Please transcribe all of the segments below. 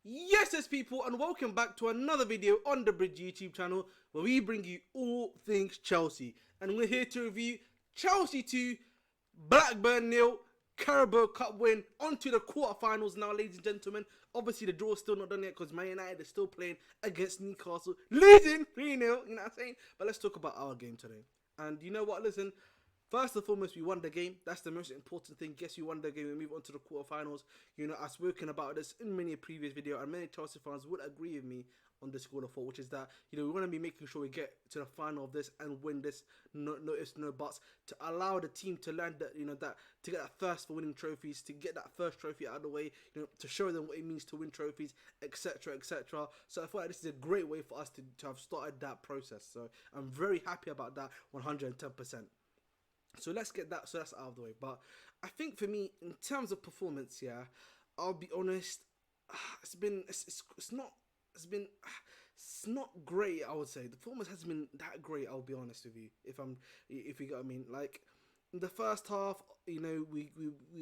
Yes, people, and welcome back to another video on the Bridge YouTube channel where we bring you all things Chelsea. And we're here to review Chelsea 2, Blackburn 0, Carabao Cup win. On to the quarterfinals now, ladies and gentlemen. Obviously, the draw's still not done yet because Man United is still playing against Newcastle, losing 3-0, you know what I'm saying? But let's talk about our game today. And you know what, listen, first and foremost, we won the game. That's the most important thing. Guess we won the game. We move on to the quarterfinals. You know, I've spoken about this in many previous videos, and many Chelsea fans would agree with me on this school of thought, which is that, you know, we want to be making sure we get to the final of this and win this. No ifs, no buts, to allow the team to learn that, you know, that to get that thirst for winning trophies, to get that first trophy out of the way, you know, to show them what it means to win trophies, etc., etc. So I feel like this is a great way for us to have started that process. So I'm very happy about that, 110%. So let's get that. So that's out of the way. But I think for me, in terms of performance, yeah, I'll be honest. It's not great. I would say the performance hasn't been that great. I'll be honest with you. If you get what I mean, like in the first half, you know, we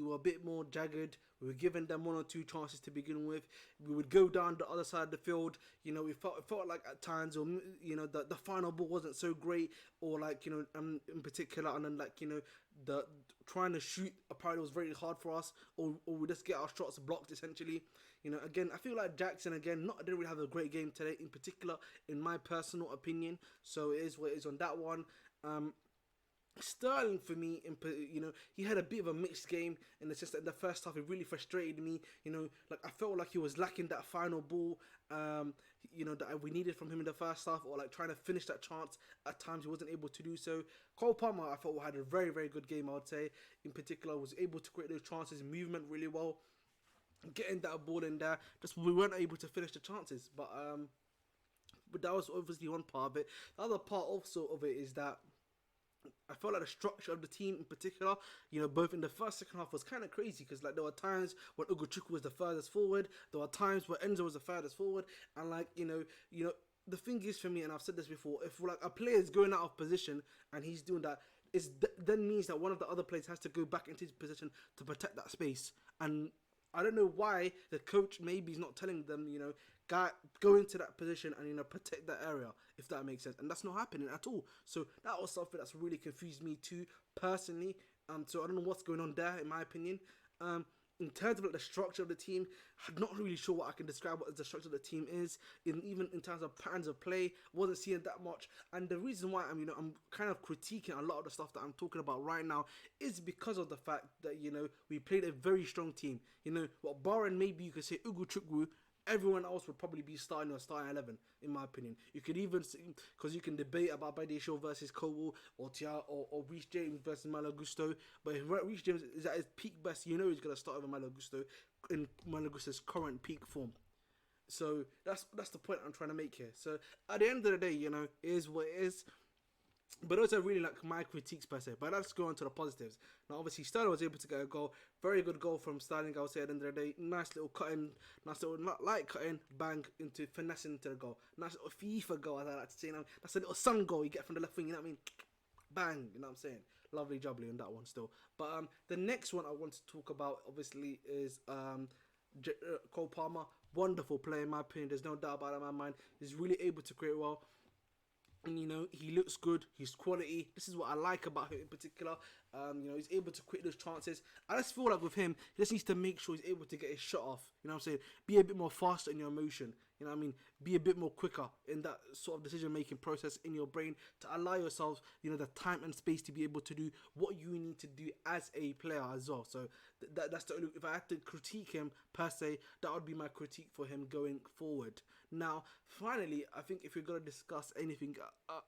were a bit more jagged. We were giving them one or two chances to begin with. We would go down the other side of the field. You know, it felt like at times, or you know, the final ball wasn't so great, or like, you know, in particular, and then like, you know, the trying to shoot apparently was very hard for us, or we just get our shots blocked essentially. You know, again, I feel like Jackson again didn't really have a great game today, in particular, in my personal opinion. So it is what it is on that one. Sterling for me, you know, he had a bit of a mixed game in the sense that in the first half it really frustrated me. You know, like I felt like he was lacking that final ball, you know, that we needed from him in the first half, or like trying to finish that chance. At times he wasn't able to do so. Cole Palmer, I thought, had a very, very good game. I would say, in particular, was able to create those chances, movement really well, getting that ball in there. Just we weren't able to finish the chances, but that was obviously one part of it. The other part also of it is that I felt like the structure of the team in particular, you know, both in the first, second half was kind of crazy, because like there were times when Ugochukwu was the furthest forward, there were times where Enzo was the furthest forward, and like, you know, the thing is for me, and I've said this before, if like a player is going out of position and he's doing that, then means that one of the other players has to go back into his position to protect that space. And I don't know why the coach maybe is not telling them, you know, go into that position and, you know, protect that area, if that makes sense. And that's not happening at all. So that was something that's really confused me too, personally. So I don't know what's going on there, in my opinion. In terms of like the structure of the team, I'm not really sure what I can describe what the structure of the team is. Even in terms of patterns of play, wasn't seeing that much. And the reason why I'm kind of critiquing a lot of the stuff that I'm talking about right now is because of the fact that, you know, we played a very strong team. You know, well, barring maybe you could say Ugochukwu, everyone else would probably be starting 11, in my opinion. You could even see, because you can debate about Badiashile versus Cole, or Tia, or Reece James versus Malo Gusto. But if Reece James is at his peak best, you know he's going to start over Malo Gusto in Malo Gusto's current peak form. So that's the point I'm trying to make here. So at the end of the day, you know, it is what it is. But those are really like my critiques per se. But let's go on to the positives. Now, obviously, Sterling was able to get a goal. Very good goal from Sterling, I would say, at the end of the day. Nice little cutting, nice little light cutting, bang, into finessing into the goal. Nice little FIFA goal, as I like to say. You know, that's a little sun goal you get from the left wing, you know what I mean? Bang, you know what I'm saying? Lovely jubbly on that one still. But the next one I want to talk about, obviously, is Cole Palmer. Wonderful player, in my opinion. There's no doubt about it in my mind. He's really able to create well. And, you know, he looks good. He's quality. This is what I like about him in particular. You know, he's able to create those chances. I just feel like with him, he just needs to make sure he's able to get his shot off. You know what I'm saying? Be a bit more faster in your motion. You know what I mean? Be a bit more quicker in that sort of decision-making process in your brain, to allow yourself, you know, the time and space to be able to do what you need to do as a player as well. So that's the only, if I had to critique him per se, that would be my critique for him going forward. Now, finally, I think if we're going to discuss anything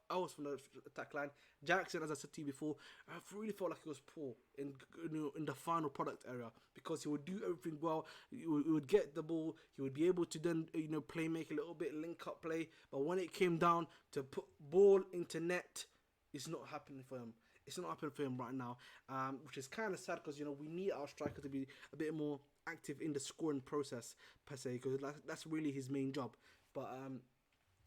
else from the attack line, Jackson, as I said to you before, I really felt like he was poor in the final product area, because he would do everything well. He would get the ball. He would be able to then, you know, play, make a little bit, link up play. But when it came down to put ball into net, it's not happening for him. It's not happening for him right now, which is kind of sad, because, you know, we need our striker to be a bit more active in the scoring process per se, because that's really his main job. But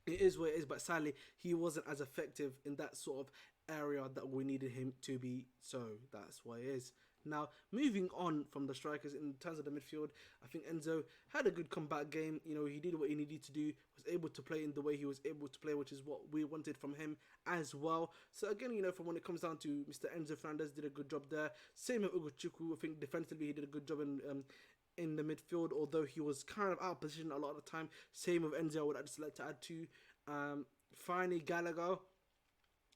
it is what it is. But sadly, he wasn't as effective in that sort of area that we needed him to be. So that's what it is. Now, moving on from the strikers in terms of the midfield, I think Enzo had a good comeback game. You know, he did what he needed to do, was able to play in the way he was able to play, which is what we wanted from him as well. So again, you know, from when it comes down to Mr. Enzo Fernandez, did a good job there. Same with Ugochukwu. I think defensively he did a good job in the midfield, although he was kind of out of position a lot of the time. Same with Enzo, I would just like to add to. Finally, Gallagher.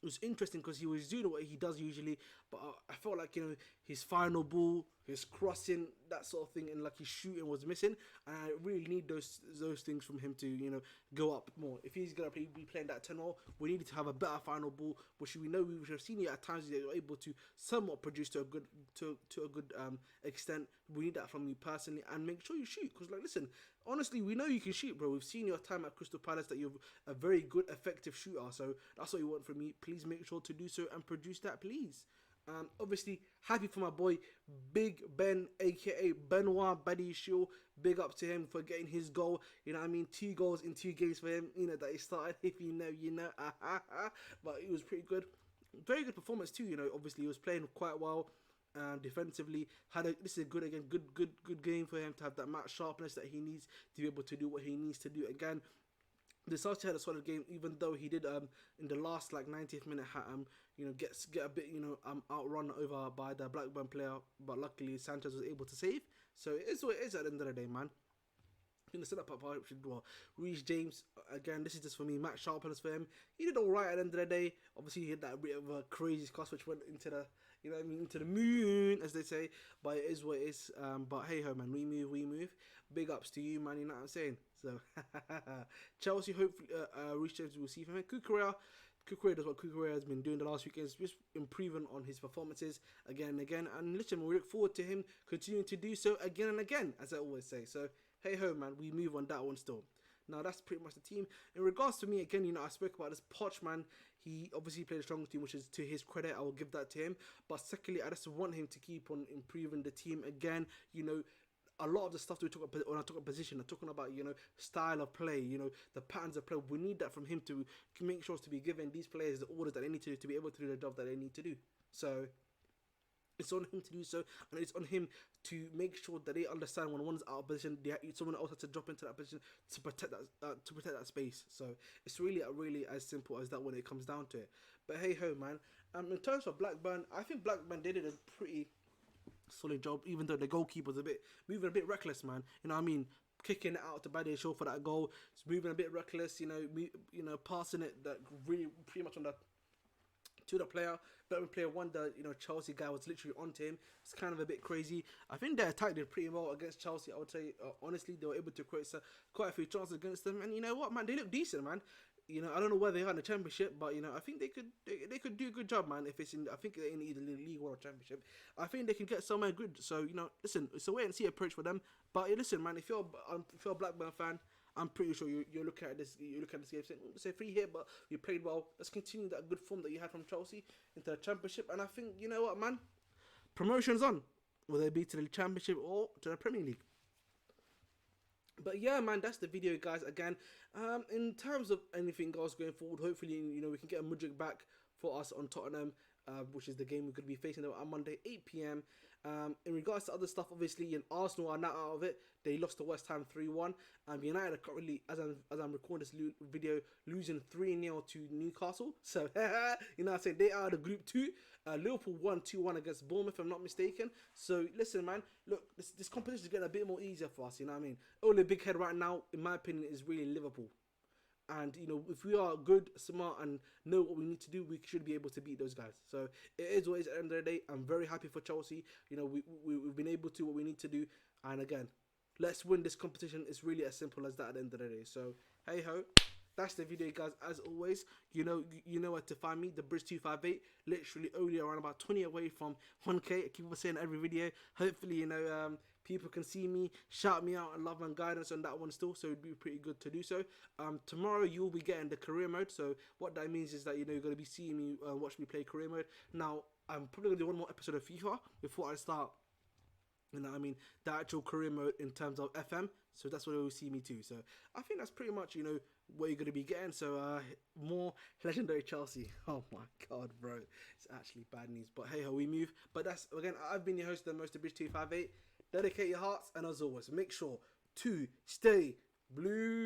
It was interesting because he was doing what he does usually, but I felt like, you know, his final ball, his crossing, that sort of thing, and like his shooting was missing. And I really need those things from him to, you know, go up more. If he's gonna be playing that 10-0, we needed to have a better final ball, which we know we have seen it at times. They were able to somewhat produce to a good extent. We need that from you personally, and make sure you shoot. Because like, listen, honestly, we know you can shoot, bro. We've seen your time at Crystal Palace that you're a very good, effective shooter. So that's what you want from me. Please make sure to do so and produce that, please. Obviously, happy for my boy Big Ben, aka Benoit Badiashile. Big up to him for getting his goal. You know what I mean? 2 goals in 2 games for him. You know that he started. If you know, you know. But it was pretty good. Very good performance too. You know, obviously he was playing quite well. Defensively, this is a good game for him to have that match sharpness that he needs to be able to do what he needs to do. Again, the Sanchez had a solid game, even though he did in the last like 90th minute you know, get a bit, you know, outrun over by the Blackburn player, but luckily Sanchez was able to save. So it is what it is at the end of the day, man. In the setup partnership, well, Reece James, again, this is just for me, match sharpness for him. He did alright at the end of the day. Obviously, he had that bit of a crazy cross which went into the, you know what I mean, into the moon, as they say. But it is what it is. But hey ho, man, we move. Big ups to you, man, you know what I'm saying? So, Chelsea, hopefully, Reece James will see from him. Cucurella does what Cucurella has been doing the last weekends, just improving on his performances again and again. And listen, we look forward to him continuing to do so again and again, as I always say. So, hey ho, man, we move on that one still. Now, that's pretty much the team. In regards to me, again, you know, I spoke about this Poch, man. He obviously played a strong team, which is to his credit. I will give that to him. But secondly, I just want him to keep on improving the team again. You know, a lot of the stuff that we talk about when I talk about position, I'm talking about, you know, style of play, you know, the patterns of play. We need that from him to make sure to be giving these players the orders that they need to be able to do the job that they need to do. So it's on him to do so, and it's on him to make sure that they understand when one's out of position, someone else has to drop into that position to protect that space. So it's really as simple as that when it comes down to it. But hey ho, man. In terms of Blackburn, I think Blackburn did a pretty solid job, even though the goalkeeper was moving a bit reckless, man. You know what I mean? Kicking it out to Badiashile for that goal. It's moving a bit reckless, you know, passing it that really pretty much to the player. But player one, the Chelsea guy was literally onto him. It's kind of a bit crazy. I think their attack did pretty well against Chelsea. I would say honestly, they were able to create quite a few chances against them. And you know what, man, they look decent, man. You know, I don't know where they are in the Championship, but you know, I think they could do a good job, man. If it's in, I think they're in either League One or Championship. I think they can get somewhere good. So you know, listen, it's a wait and see approach for them. But listen, man, if you're a Blackburn fan, I'm pretty sure you're looking at this. You look at this game saying, "Say free hit, but you played well. Let's continue that good form that you had from Chelsea into the Championship." And I think, you know what, man, promotion's on, whether it be to the Championship or to the Premier League. But yeah, man, that's the video, guys. Again, in terms of anything else going forward, hopefully, you know, we can get a Mudryk back for us on Tottenham, which is the game we're going to be facing them on Monday, 8 p.m. In regards to other stuff, obviously, in Arsenal are not out of it. They lost to West Ham 3-1. United are currently, as I'm recording this video, losing 3-0 to Newcastle. So, you know what I'm saying? They are the Group 2. Liverpool won 2-1 against Bournemouth, if I'm not mistaken. So, listen, man. Look, this competition is getting a bit more easier for us, you know what I mean? Only big head right now, in my opinion, is really Liverpool. And, you know, if we are good, smart, and know what we need to do, we should be able to beat those guys. So, it is what it is at the end of the day. I'm very happy for Chelsea. You know, we've been able to what we need to do. And again, let's win this competition. It's really as simple as that at the end of the day. So, hey ho. That's the video, guys. As always, you know where to find me. The Bridge 258, literally only around about 20 away from 1K. I keep on saying every video. Hopefully, you know, people can see me, shout me out, and love and guidance on that one still. So it'd be pretty good to do so. Tomorrow you'll be getting the career mode. So what that means is that, you know, you're gonna be seeing me watch me play career mode. Now I'm probably gonna do one more episode of FIFA before I start You know what I mean? The actual career mode in terms of FM. So that's what it will see me too. So I think that's pretty much, you know, what you're going to be getting. So more legendary Chelsea. Oh my God, bro. It's actually bad news. But hey ho, we move. But that's, again, I've been your host of the Most Bridge 258. Dedicate your hearts. And as always, make sure to stay blue.